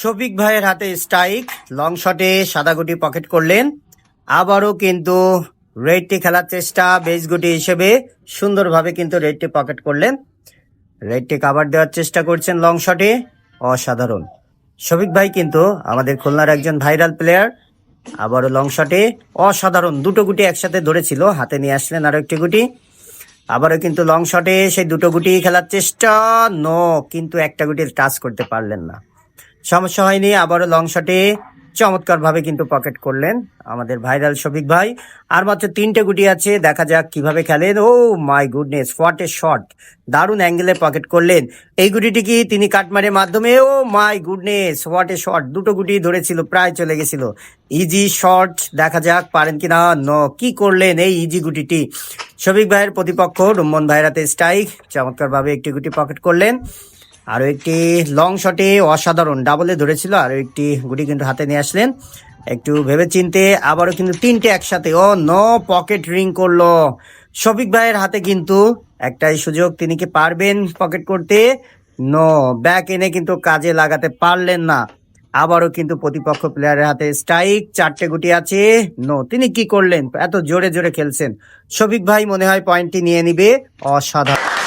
শফিক ভাইয়ের হাতে strike, long শটে সাদা গুটি পকেট করলেন। আবারও কিন্তু রেডটি খেলার চেষ্টা, বেস গুটি হিসেবে সুন্দরভাবে কিন্তু রেডটি পকেট করলেন। রেডটি কাভার দেওয়ার চেষ্টা করছেন লং শটে, অসাধারণ। শফিক ভাই কিন্তু আমাদের খুলনার একজন ভাইরাল প্লেয়ার। আবারও লং শটে অসাধারণ, দুটো গুটি একসাথে ধরেছিল, হাতে নিয়ে আসলেন আরো একটি গুটি। আবারও কিন্তু লং শটে সেই দুটো গুটি খেলার চেষ্টা, নো, কিন্তু একটা গুটি টাচ করতে পারলেন না, সমস্যা হয়নি। আবারও লং শটে চমৎকার ভাবে কিন্তু পকেট করলেন আমাদের ভাইরাল শফিক ভাই। আর মাত্র তিনটে গুটি আছে, দেখা যাক কিভাবে খেলেন। Oh my goodness, what a shot, দারুণ অ্যাঙ্গেলে পকেট করলেন এই গুটিটি কি তিনি কাটমারের মাধ্যমে। Oh my goodness, what a shot, দুটো গুটি ধরেছিল, প্রায় চলে গেছিল। ইজি শট, দেখা যাক পারেন কিনা। নো, কি করলেন এই ইজি গুটিটি। শফিক ভাইয়ের প্রতিপক্ষ রুম্মন ভাইয়ের হাতে স্ট্রাইক, চমৎকার ভাবে একটি গুটি পকেট করলেন। আরো একটি লং শটে অসাধারণ, ডাবলে ধরেছিল, আরো একটি গুটি কিন্তু হাতে নিয়ে আসলেন একটু ভেবে চিনতে। আবারও কিন্তু তিনটে একসাথে, ও নো, পকেট রিং করলো শফিক ভাইয়ের হাতে। কিন্তু একটাই সুযোগ, তিনি কি পারবেন পকেট করতে? নো, ব্যাক এনে কিন্তু কাজে লাগাতে পারলেন না। আবারও কিন্তু প্রতিপক্ষ প্লেয়ারের হাতে স্ট্রাইক, চারটে গুটি আছে। নো, তিনি কি করলেন, এত জোরে জোরে খেলছেন শফিক ভাই, মনে হয় পয়েন্টটি নিয়ে নিবে। অসাধারণ।